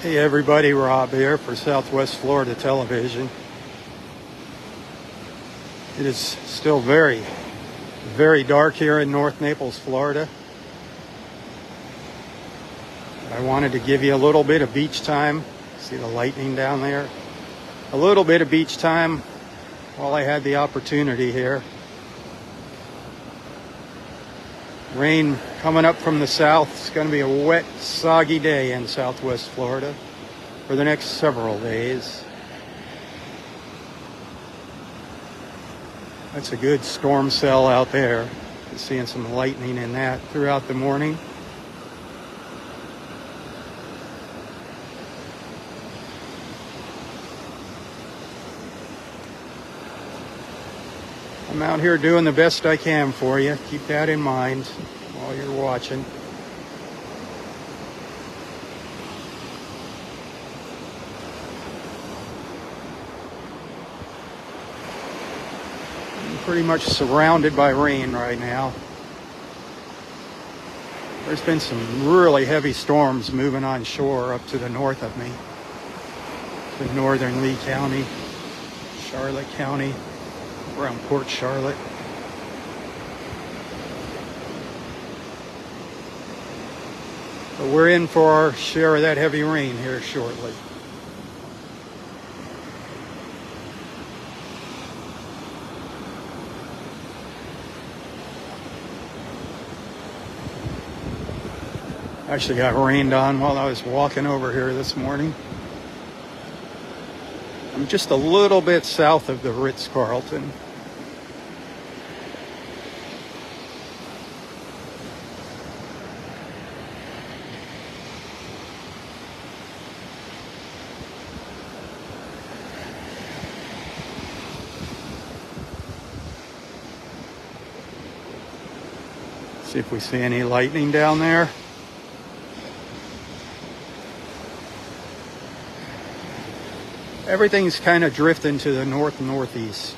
Hey everybody, Rob here for Southwest Florida Television. It is still very, very dark here in North Naples, Florida. I wanted to give you a little bit of beach time. See the lightning down there? A little bit of beach time while I had the opportunity here. Rain coming up from the south. It's going to be a wet, soggy day in Southwest Florida for the next several days. That's a good storm cell out there. Seeing some lightning in that throughout the morning. I'm out here doing the best I can for you. Keep that in mind while you're watching. I'm pretty much surrounded by rain right now. There's been some really heavy storms moving on shore up to the north of me. To northern Lee County, Charlotte County, around Port Charlotte. But we're in for our share of that heavy rain here shortly. Actually got rained on while I was walking over here this morning. I'm just a little bit south of the Ritz-Carlton. See if we see any lightning down there. Everything's kind of drifting to the north-northeast.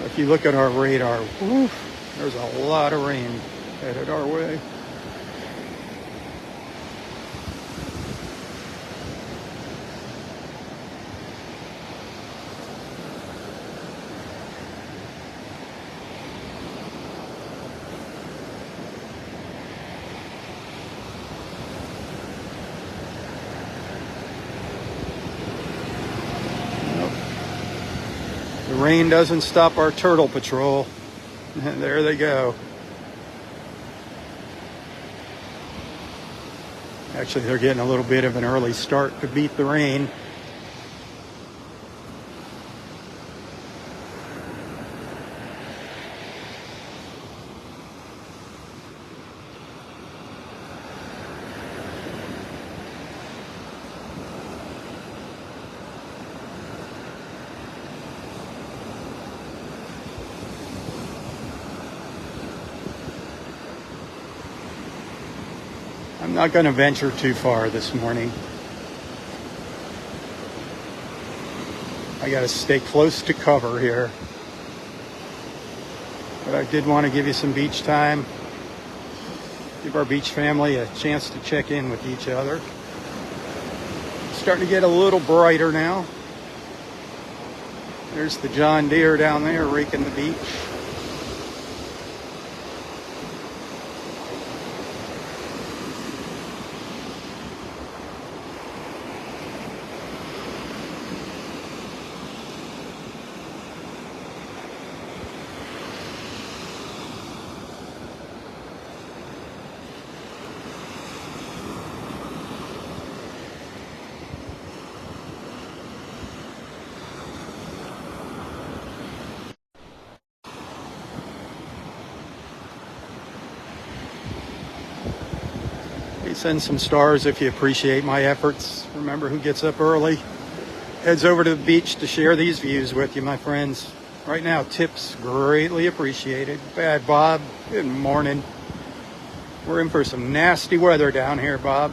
If you look at our radar, there's a lot of rain headed our way. The rain doesn't stop our turtle patrol. There they go. Actually, they're getting a little bit of an early start to beat the rain. I'm not going to venture too far this morning. I got to stay close to cover here. But I did want to give you some beach time. Give our beach family a chance to check in with each other. It's starting to get a little brighter now. There's the John Deere down there raking the beach. Send some stars if you appreciate my efforts. Remember who gets up early, heads over to the beach to share these views with you, my friends. Right now, tips greatly appreciated. Bad Bob, good morning. We're in for some nasty weather down here, Bob.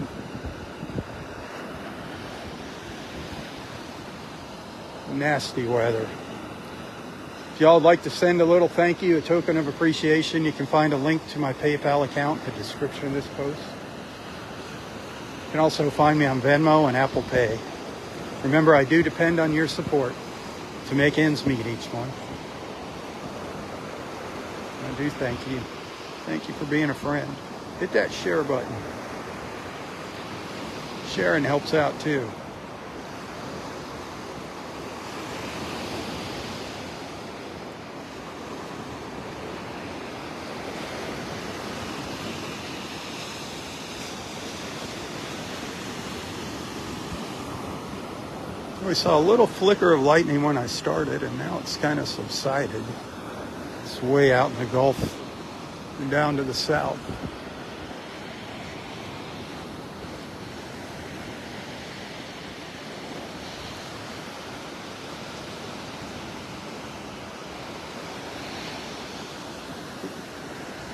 Nasty weather. If y'all would like to send a little thank you, a token of appreciation, you can find a link to my PayPal account in the description of this post. You can also find me on Venmo and Apple Pay. Remember, I do depend on your support to make ends meet each month. I do thank you. Thank you for being a friend. Hit that share button. Sharing helps out too. We saw a little flicker of lightning when I started, and now it's kind of subsided. It's way out in the Gulf and down to the south.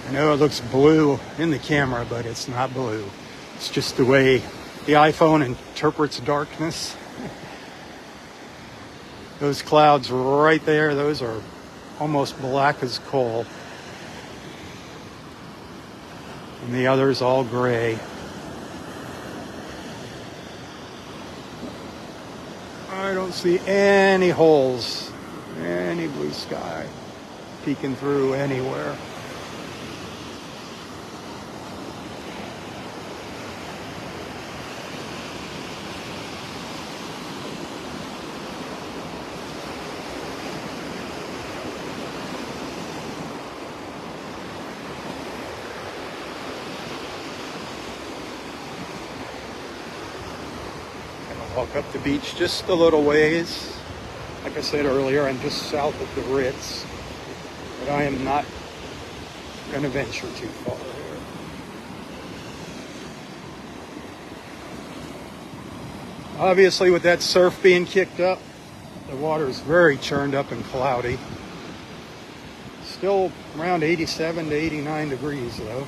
I know it looks blue in the camera, but it's not blue. It's just the way the iPhone interprets darkness. Those clouds right there, those are almost black as coal. And the others all gray. I don't see any holes, any blue sky peeking through anywhere. Walk up the beach just a little ways. Like I said earlier, I'm just south of the Ritz, but I am not going to venture too far here. Obviously, with that surf being kicked up, the water is very churned up and cloudy. Still around 87 to 89 degrees though.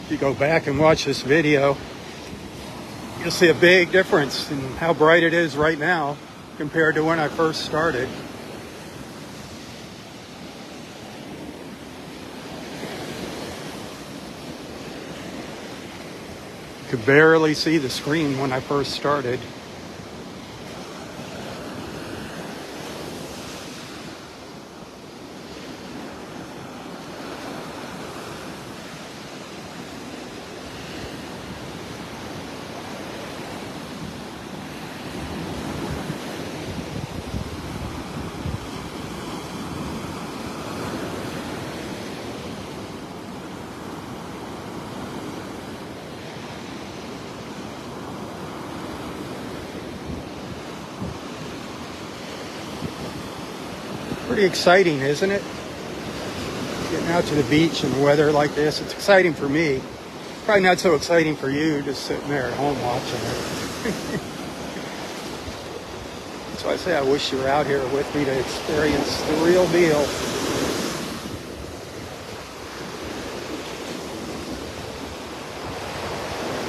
If you go back and watch this video, you'll see a big difference in how bright it is right now compared to when I first started. You could barely see the screen when I first started. Pretty exciting, isn't it? Getting out to the beach in weather like this. It's exciting for me. Probably not so exciting for you, just sitting there at home watching it. So I say I wish you were out here with me to experience the real deal.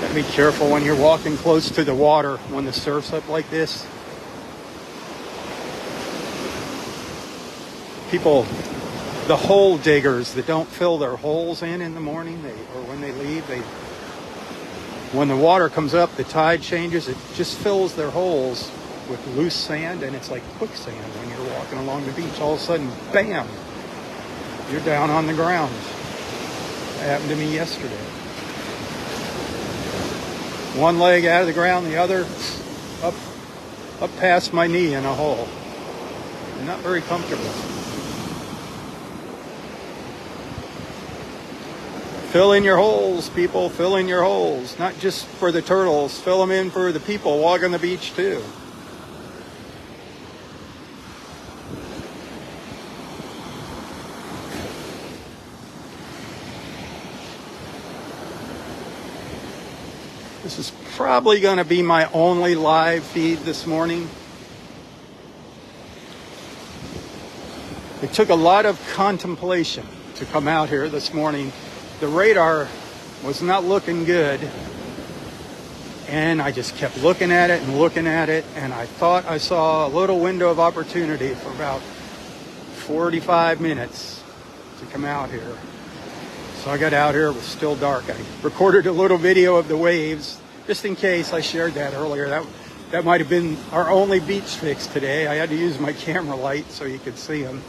Gotta be careful when you're walking close to the water when the surf's up like this. People, the hole diggers that don't fill their holes in the morning, or when they leave, when the water comes up, the tide changes, it just fills their holes with loose sand, and it's like quicksand when you're walking along the beach. All of a sudden, bam, you're down on the ground. That happened to me yesterday. One leg out of the ground, the other up past my knee in a hole. Not very comfortable. Fill in your holes, people. Fill in your holes. Not just for the turtles. Fill them in for the people walking the beach, too. This is probably going to be my only live feed this morning. It took a lot of contemplation to come out here this morning. The radar was not looking good. And I just kept looking at it and looking at it, and I thought I saw a little window of opportunity for about 45 minutes to come out here. So I got out here, it was still dark. I recorded a little video of the waves, just in case. I shared that earlier. That might have been our only beach fix today. I had to use my camera light so you could see them.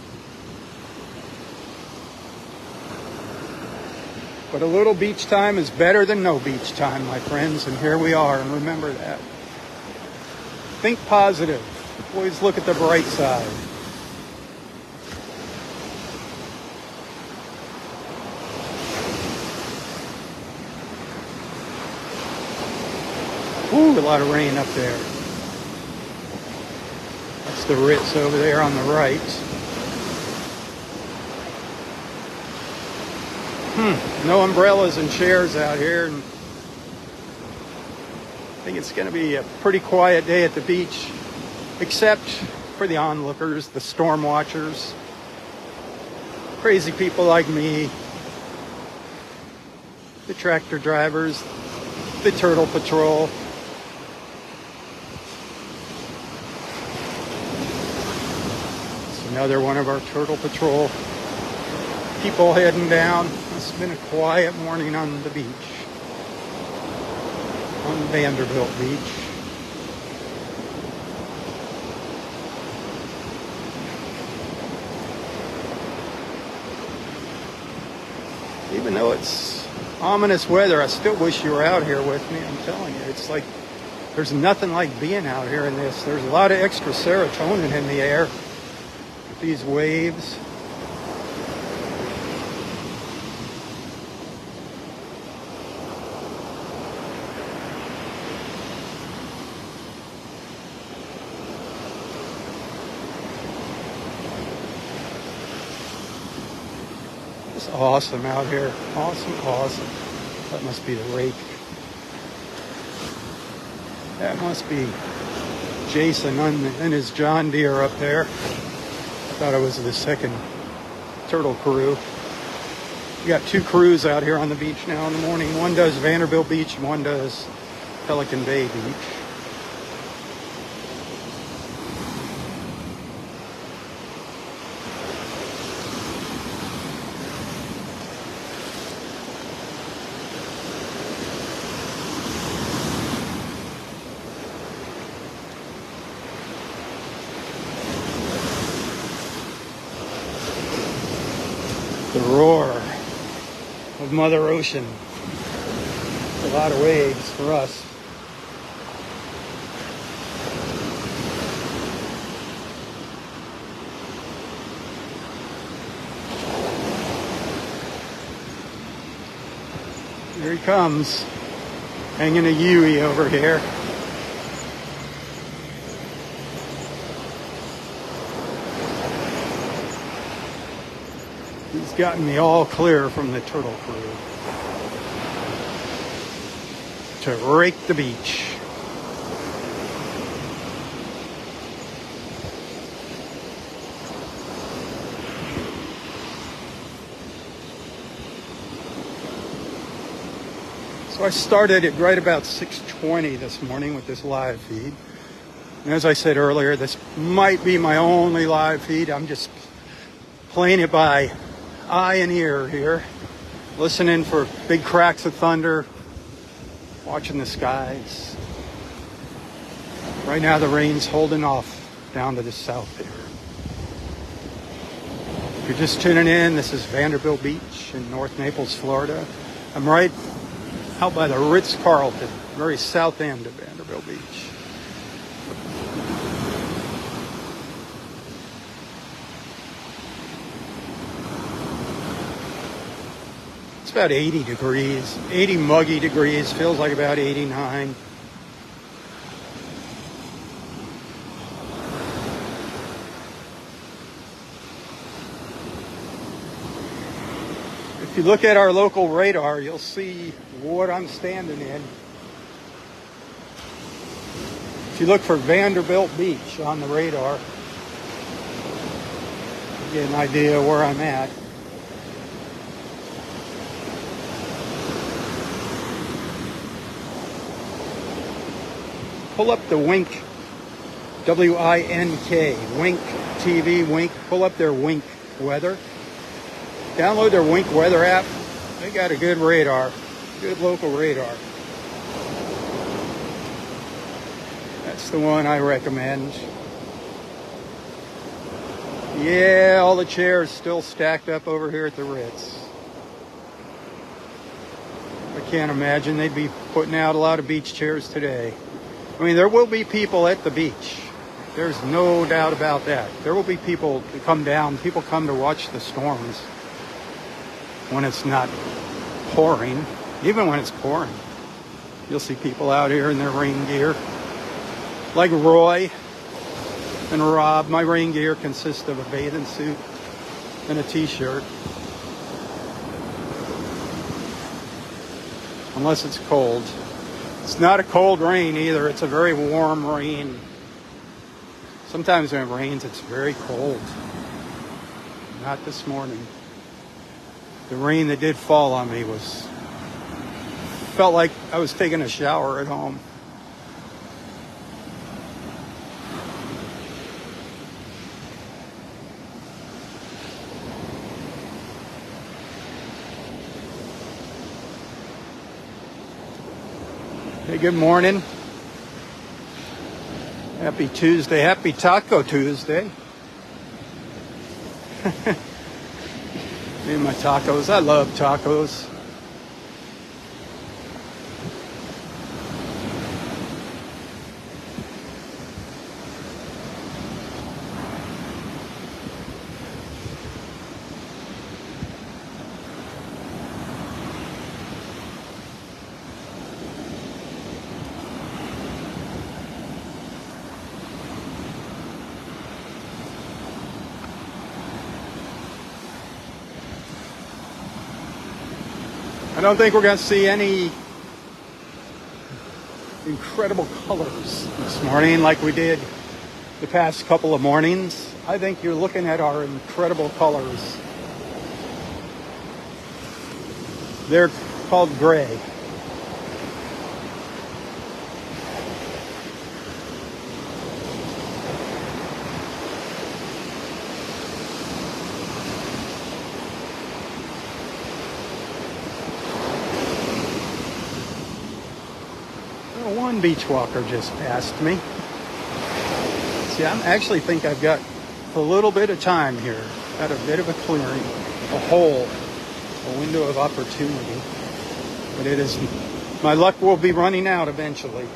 But a little beach time is better than no beach time, my friends, and here we are, and remember that. Think positive. Always look at the bright side. Ooh, a lot of rain up there. That's the Ritz over there on the right. No umbrellas and chairs out here. And I think it's going to be a pretty quiet day at the beach, except for the onlookers, the storm watchers, crazy people like me, the tractor drivers, the turtle patrol. It's another one of our turtle patrol people heading down. It's been a quiet morning on the beach, on Vanderbilt Beach. Even though it's ominous weather, I still wish you were out here with me. I'm telling you, it's like there's nothing like being out here in this. There's a lot of extra serotonin in the air with these waves. It's awesome out here. Awesome. That must be the rake. That must be Jason and his John Deere up there. I thought it was the second turtle crew. We got two crews out here on the beach now in the morning. One does Vanderbilt Beach and one does Pelican Bay Beach. The roar of Mother Ocean. A lot of waves for us. Here he comes, hanging a Yui over here. He's gotten me all clear from the turtle crew to rake the beach. So I started at right about 6:20 this morning with this live feed. And as I said earlier, this might be my only live feed. I'm just playing it by eye and ear here, listening for big cracks of thunder, watching the skies. Right now the rain's holding off down to the south here. If you're just tuning in, this is Vanderbilt Beach in North Naples, Florida. I'm right out by the Ritz-Carlton, very south end of Vanderbilt Beach. It's about 80 degrees, 80 muggy degrees, feels like about 89. If you look at our local radar, you'll see what I'm standing in. If you look for Vanderbilt Beach on the radar, you get an idea where I'm at. pull up the Wink, W-I-N-K, Wink TV, Wink. Pull up their Wink weather. Download their Wink weather app. They got a good radar, good local radar. That's the one I recommend. Yeah, all the chairs still stacked up over here at the Ritz. I can't imagine they'd be putting out a lot of beach chairs today. I mean, there will be people at the beach. There's no doubt about that. There will be people to come down. People come to watch the storms when it's not pouring. Even when it's pouring, you'll see people out here in their rain gear. Like Roy and Rob, my rain gear consists of a bathing suit and a t-shirt. Unless it's cold. It's not a cold rain either. It's a very warm rain. Sometimes when it rains, it's very cold. Not this morning. The rain that did fall on me felt like I was taking a shower at home. Hey, good morning. Happy Tuesday. Happy Taco Tuesday. Me and my tacos. I love tacos. I don't think we're going to see any incredible colors this morning like we did the past couple of mornings. I think you're looking at our incredible colors. They're called gray. One beach walker just passed me. See, I actually think I've got a little bit of time here. Got a bit of a clearing, a hole, a window of opportunity. But it is, my luck will be running out eventually.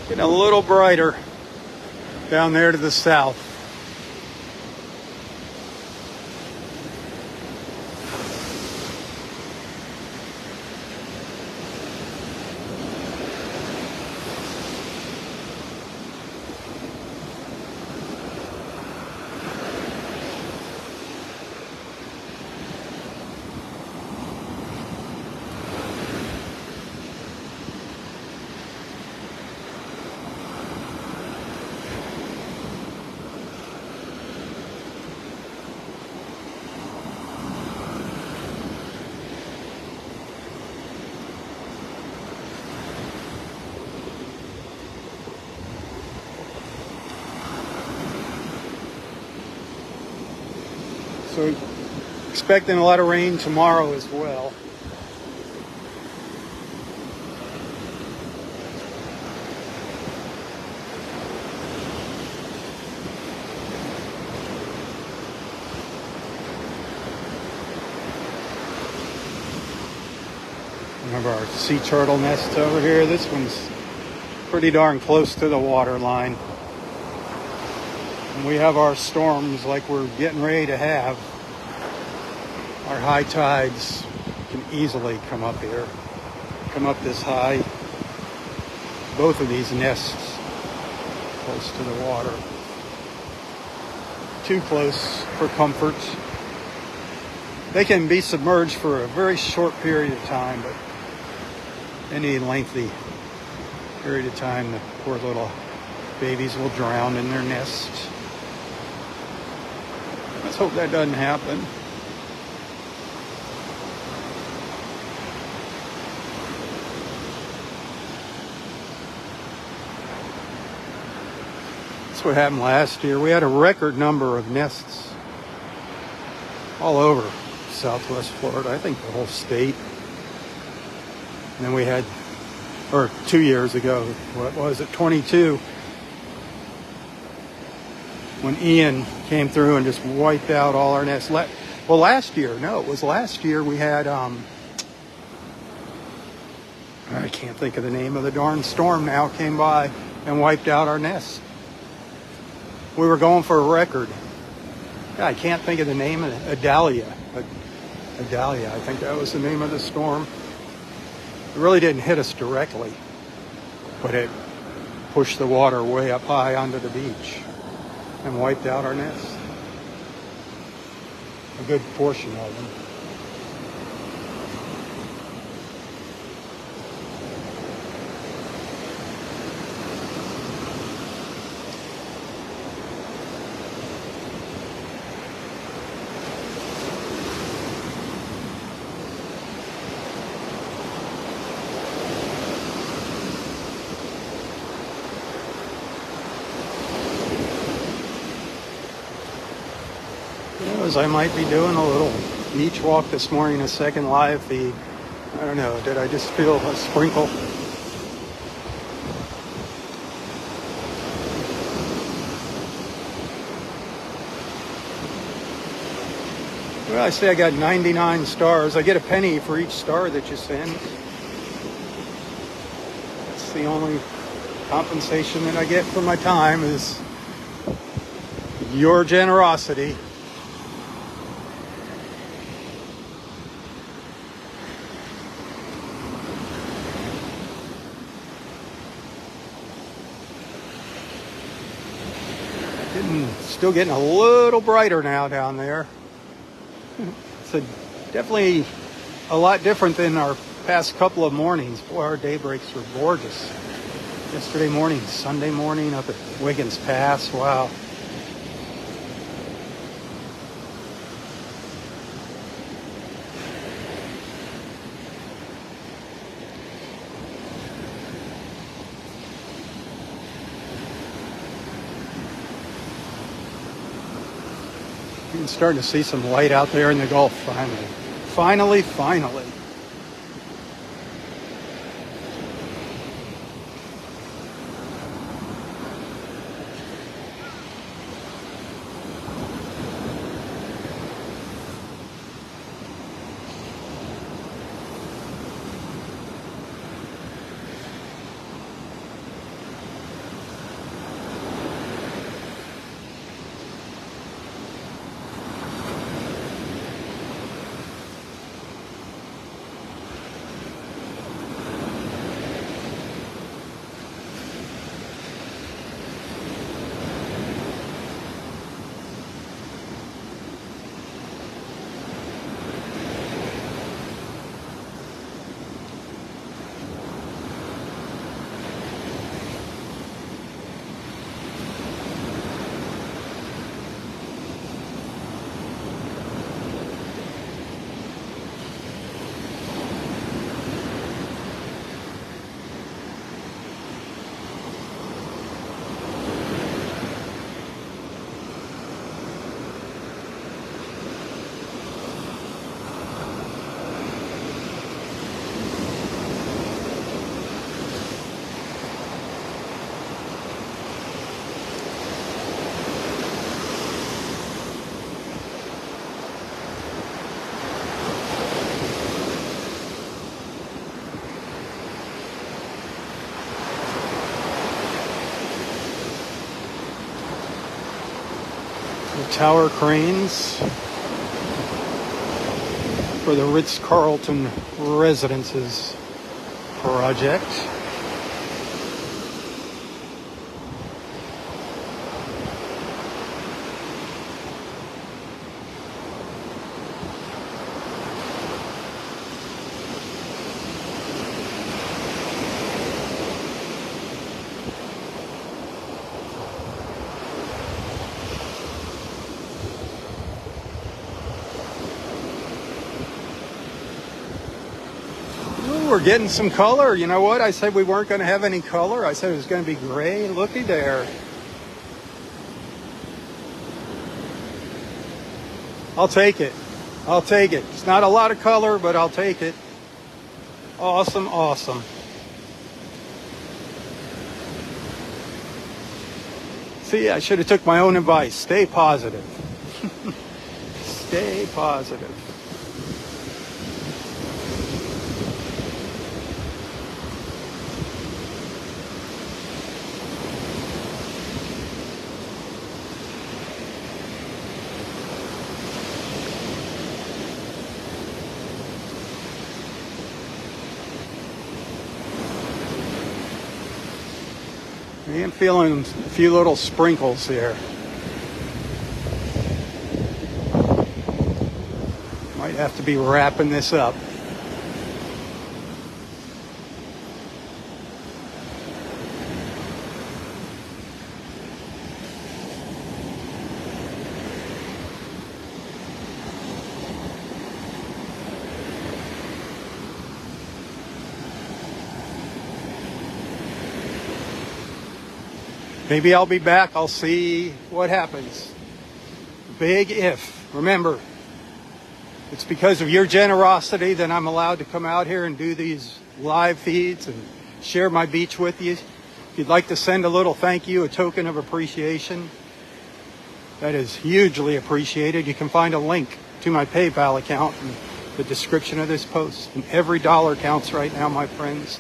Getting a little brighter down there to the south. So expecting a lot of rain tomorrow as well. Remember our sea turtle nest over here? This one's pretty darn close to the water line. And we have our storms like we're getting ready to have. Our high tides can easily come up here, come up this high. Both of these nests close to the water. too close for comfort. They can be submerged for a very short period of time, but any lengthy period of time, the poor little babies will drown in their nest. Let's hope that doesn't happen. That's what happened last year. We had a record number of nests all over Southwest Florida, I think the whole state. And then we had, or 2 years ago, what was it, 22, when Ian came through and just wiped out all our nests. Well, last year we had, I can't think of the name of the darn storm now, came by and wiped out our nests. We were going for a record. I can't think of the name of it. Adalia, I think that was the name of the storm. It really didn't hit us directly, but it pushed the water way up high onto the beach and wiped out our nests. A good portion of them. I might be doing a little beach walk this morning, a second live feed. I don't know, did I just feel a sprinkle? Well, I say I got 99 stars. I get a penny for each star that you send. That's the only compensation that I get for my time, is your generosity. Still getting a little brighter now down there. It's definitely a lot different than our past couple of mornings. Boy, our daybreaks were gorgeous. Yesterday morning, Sunday morning up at Wiggins Pass. Wow. I'm starting to see some light out there in the Gulf finally. Finally. Tower cranes for the Ritz-Carlton Residences project. we're getting some color. You know what? I said we weren't going to have any color. I said it was going to be gray. Looky there. I'll take it. I'll take it. It's not a lot of color, but I'll take it. Awesome, awesome. See, I should have took my own advice. Stay positive. Stay positive. I am feeling a few little sprinkles here. Might have to be wrapping this up. Maybe I'll be back. I'll see what happens. Big if. Remember, it's because of your generosity that I'm allowed to come out here and do these live feeds and share my beach with you. If you'd like to send a little thank you, a token of appreciation, that is hugely appreciated. You can find a link to my PayPal account in the description of this post. And every dollar counts right now, my friends.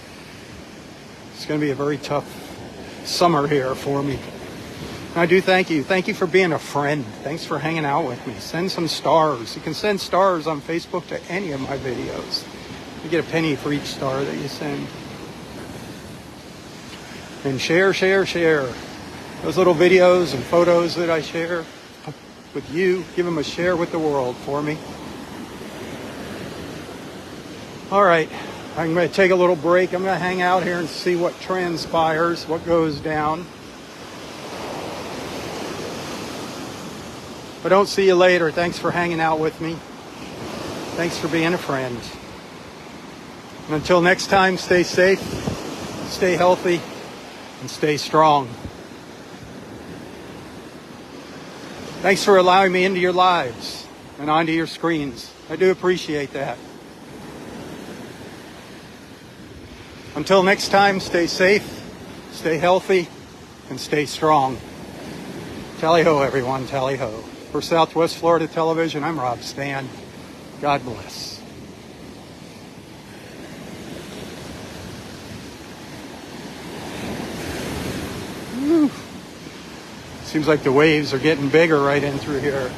It's going to be a very tough summer here for me. And I do thank you. Thank you for being a friend. Thanks for hanging out with me. Send some stars. You can send stars on Facebook to any of my videos. You get a penny for each star that you send. And share. Those little videos and photos that I share with you, give them a share with the world for me. All right. I'm going to take a little break. I'm going to hang out here and see what transpires, what goes down. If I don't see you later, thanks for hanging out with me. Thanks for being a friend. And until next time, stay safe, stay healthy, and stay strong. Thanks for allowing me into your lives and onto your screens. I do appreciate that. Until next time, stay safe, stay healthy, and stay strong. Tally-ho, everyone, tally-ho. For Southwest Florida Television, I'm Rob Stan. God bless. Whew. Seems like the waves are getting bigger right in through here.